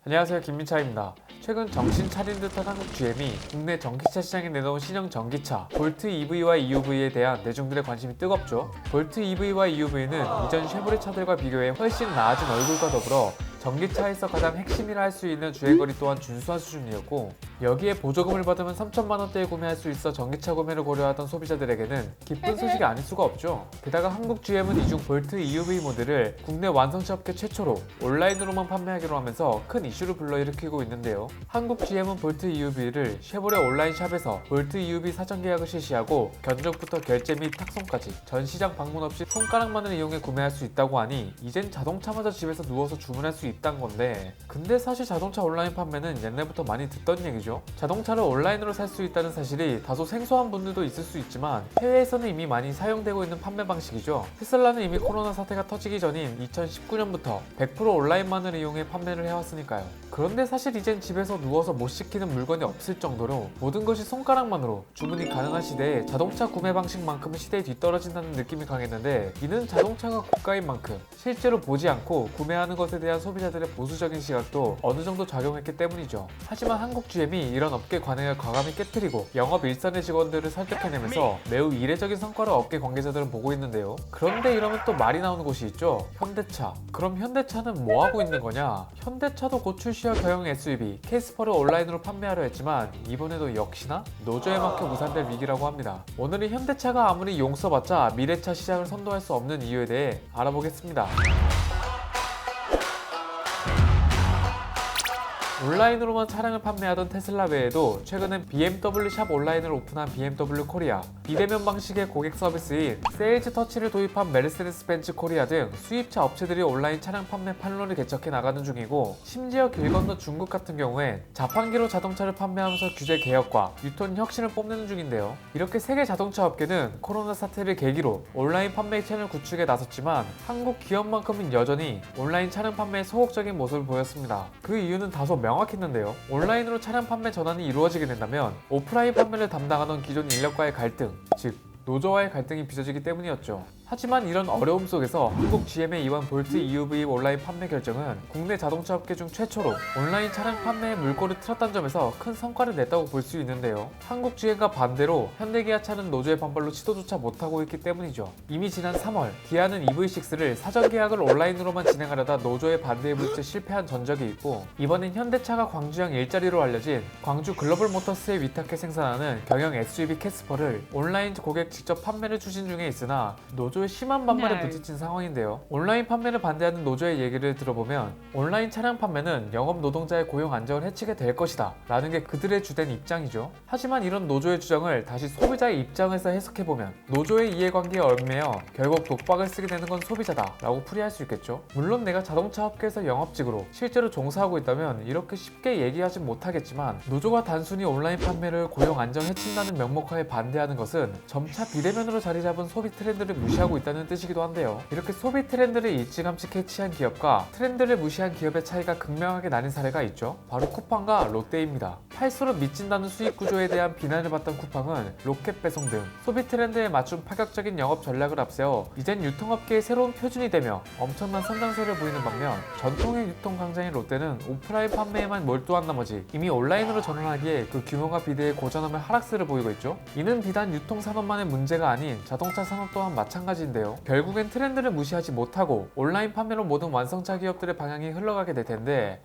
안녕하세요, 김민차입니다. 최근 정신 차린 듯한 한국 GM이 국내 전기차 시장에 내놓은 신형 전기차 볼트 EV와 EUV에 대한 대중들의 관심이 뜨겁죠. 볼트 EV와 EUV는 이전 쉐보레 차들과 비교해 훨씬 나아진 얼굴과 더불어 전기차에서 가장 핵심이라 할 수 있는 주행거리 또한 준수한 수준이었고, 여기에 보조금을 받으면 3천만 원대에 구매할 수 있어 전기차 구매를 고려하던 소비자들에게는 기쁜 소식이 아닐 수가 없죠. 게다가 한국 GM은 이중 볼트 EUV 모델을 국내 완성차 업계 최초로 온라인으로만 판매하기로 하면서 큰 이슈를 불러일으키고 있는데요. 한국 GM은 볼트 EUV를 쉐보레 온라인 샵에서 볼트 EUV 사전 계약을 실시하고 견적부터 결제 및 탁송까지 전 시장 방문 없이 손가락만을 이용해 구매할 수 있다고 하니 이젠 자동차마저 집에서 누워서 주문할 수 있다는 건데, 근데 사실 자동차 온라인 판매는 옛날부터 많이 듣던 얘기죠. 자동차를 온라인으로 살 수 있다는 사실이 다소 생소한 분들도 있을 수 있지만 해외에서는 이미 많이 사용되고 있는 판매 방식이죠. 테슬라는 이미 코로나 사태가 터지기 전인 2019년부터 100% 온라인만을 이용해 판매를 해왔으니까요. 그런데 사실 이젠 집에서 누워서 못 시키는 물건이 없을 정도로 모든 것이 손가락만으로 주문이 가능한 시대에 자동차 구매 방식만큼은 시대에 뒤떨어진다는 느낌이 강했는데, 이는 자동차가 고가인 만큼 실제로 보지 않고 구매하는 것에 대한 소비자들의 보수적인 시각도 어느 정도 작용했기 때문이죠. 하지만 한국 GM이 이런 업계 관행을 과감히 깨트리고 영업 일선의 직원들을 설득해내면서 매우 이례적인 성과를 업계 관계자들은 보고 있는데요. 그런데 이러면 또 말이 나오는 곳이 있죠. 현대차. 그럼 현대차는 뭐 하고 있는 거냐? 현대차도 곧 출시할 경영 SUV 캐스퍼를 온라인으로 판매하려 했지만 이번에도 역시나 노조에 막혀 무산될 위기라고 합니다. 오늘은 현대차가 아무리 용 써봤자 미래차 시장을 선도할 수 없는 이유에 대해 알아보겠습니다. 온라인으로만 차량을 판매하던 테슬라 외에도 최근엔 BMW 샵 온라인을 오픈한 BMW 코리아, 비대면 방식의 고객 서비스인 세일즈 터치를 도입한 메르세데스 벤츠 코리아 등 수입차 업체들이 온라인 차량 판매 판로를 개척해 나가는 중이고, 심지어 길 건너 중국 같은 경우엔 자판기로 자동차를 판매하면서 규제 개혁과 유통 혁신을 뽐내는 중인데요. 이렇게 세계 자동차 업계는 코로나 사태를 계기로 온라인 판매 채널 구축에 나섰지만 한국 기업만큼은 여전히 온라인 차량 판매에 소극적인 모습을 보였습니다. 그 이유는 다소 명확했는데요. 온라인으로 차량 판매 전환이 이루어지게 된다면 오프라인 판매를 담당하던 기존 인력과의 갈등, 즉 노조와의 갈등이 빚어지기 때문이었죠. 하지만 이런 어려움 속에서 한국 GM의 이번 볼트 EUV 온라인 판매 결정은 국내 자동차 업계 중 최초로 온라인 차량 판매에 물꼬를 틀었다는 점에서 큰 성과를 냈다고 볼 수 있는데요. 한국 GM과 반대로 현대기아차는 노조의 반발로 시도조차 못하고 있기 때문이죠. 이미 지난 3월 기아는 EV6를 사전 계약을 온라인으로만 진행하려다 노조의 반대에 부딪혀 실패한 전적이 있고, 이번엔 현대차가 광주형 일자리로 알려진 광주 글로벌 모터스에 위탁해 생산하는 경영 SUV 캐스퍼를 온라인 고객 직접 판매를 추진 중에 있으나 노조의 심한 반발에 부딪힌 상황인데요. 온라인 판매를 반대하는 노조의 얘기를 들어보면 온라인 차량 판매는 영업 노동자의 고용 안정을 해치게 될 것이다 라는 게 그들의 주된 입장이죠. 하지만 이런 노조의 주장을 다시 소비자의 입장에서 해석해보면 노조의 이해관계에 얽매여 결국 독박을 쓰게 되는 건 소비자다 라고 풀이할 수 있겠죠. 물론 내가 자동차 업계에서 영업직으로 실제로 종사하고 있다면 이렇게 쉽게 얘기하진 못하겠지만, 노조가 단순히 온라인 판매를 고용 안정 해친다는 명목하에 반대하는 것은 점차 비대면으로 자리 잡은 소비 트렌드를 무시하고 있다는 뜻이기도 한데요. 이렇게 소비 트렌드를 일찌감치 캐치한 기업과 트렌드를 무시한 기업의 차이가 극명하게 나뉜 사례가 있죠. 바로 쿠팡과 롯데입니다. 팔수록 미친다는 수익 구조에 대한 비난을 받던 쿠팡은 로켓 배송 등 소비 트렌드에 맞춘 파격적인 영업 전략을 앞세워 이젠 유통업계의 새로운 표준이 되며 엄청난 성장세를 보이는 반면, 전통의 유통 강자인 롯데는 오프라인 판매에만 몰두한 나머지 이미 온라인으로 전환하기에 그 규모가 비대해 고전하며 하락세를 보이고 있죠. 이는 비단 유통 산업만의 문제가 아닌 자동차 산업 또한 마찬가지인데요. 결국엔 트렌드를 무시하지 못하고 온라인 판매로 모든 완성차 기업들의 방향이 흘러가게 될 텐데,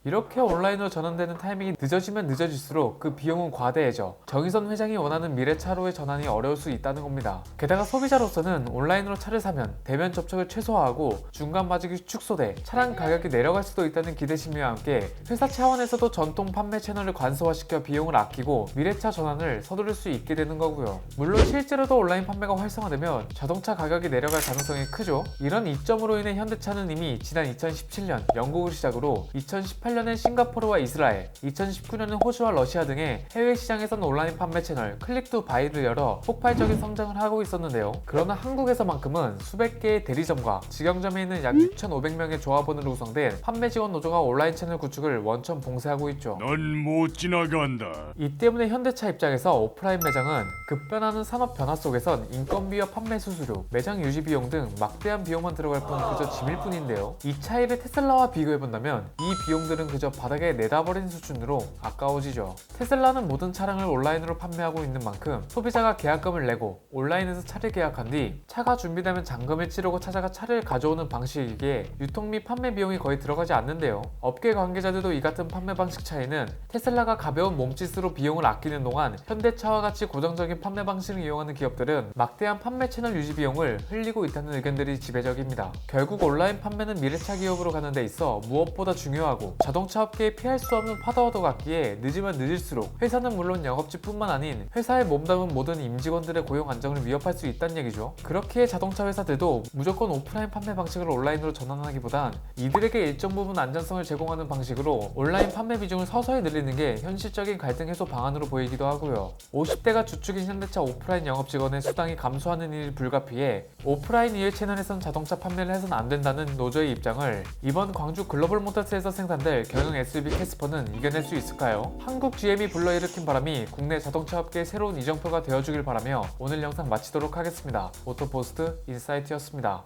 이렇게 온라인으로 전환되는 타이밍이 늦어지면 늦어질수록 그 비용은 과대해져 정의선 회장이 원하는 미래차로의 전환이 어려울 수 있다는 겁니다. 게다가 소비자로서는 온라인으로 차를 사면 대면 접촉을 최소화하고 중간 마진이 축소돼 차량 가격이 내려갈 수도 있다는 기대심과 함께 회사 차원에서도 전통 판매 채널을 관소화시켜 비용을 아끼고 미래차 전환을 서두를 수 있게 되는 거고요. 물론 실제로도 온라인 판매가 활성화되면 자동차 가격이 내려갈 가능성이 크죠. 이런 이점으로 인해 현대차는 이미 지난 2017년 영국을 시작으로 2018년엔 싱가포르와 이스라엘, 2019년엔 호주와 러시아 등의 해외 시장에선 온라인 판매 채널 클릭투바이를 열어 폭발적인 성장을 하고 있었는데요. 그러나 한국에서만큼은 수백 개의 대리점과 직영점에 있는 약 6,500명의 조합원으로 구성된 판매 직원 노조가 온라인 채널 구축을 원천 봉쇄하고 있죠. 넌 못 지나간다. 이 때문에 현대차 입장에서 오프라인 매장은 급변하는 산업 변화 속에선 인건비와 판매 수수료, 매장 유지 비용 등 막대한 비용만 들어갈 뿐 그저 짐일 뿐인데요. 이 차이를 테슬라와 비교해본다면 이 비용들은 기업들은 그저 바닥에 내다버린 수준으로 아까워지죠. 테슬라는 모든 차량을 온라인으로 판매하고 있는 만큼 소비자가 계약금을 내고 온라인에서 차를 계약한 뒤 차가 준비되면 잔금을 치르고 찾아가 차를 가져오는 방식이기에 유통 및 판매 비용이 거의 들어가지 않는데요. 업계 관계자들도 이 같은 판매 방식 차이는 테슬라가 가벼운 몸짓으로 비용을 아끼는 동안 현대차와 같이 고정적인 판매 방식을 이용하는 기업들은 막대한 판매 채널 유지 비용을 흘리고 있다는 의견들이 지배적입니다. 결국 온라인 판매는 미래차 기업으로 가는 데 있어 무엇보다 중요하고 자동차 업계에 피할 수 없는 파도와도 같기에 늦으면 늦을수록 회사는 물론 영업직뿐만 아닌 회사에 몸담은 모든 임직원들의 고용 안정을 위협할 수 있다는 얘기죠. 그렇기에 자동차 회사들도 무조건 오프라인 판매 방식을 온라인으로 전환하기보단 이들에게 일정 부분 안전성을 제공하는 방식으로 온라인 판매 비중을 서서히 늘리는 게 현실적인 갈등 해소 방안으로 보이기도 하고요. 50대가 주축인 현대차 오프라인 영업 직원의 수당이 감소하는 일이 불가피해 오프라인 이외 채널에선 자동차 판매를 해서는 안 된다는 노조의 입장을 이번 광주 글로벌 모터스에서 생산될 경영 SUV 캐스퍼는 이겨낼 수 있을까요? 한국 GM이 불러일으킨 바람이 국내 자동차 업계의 새로운 이정표가 되어주길 바라며 오늘 영상 마치도록 하겠습니다. 오토포스트 인사이트였습니다.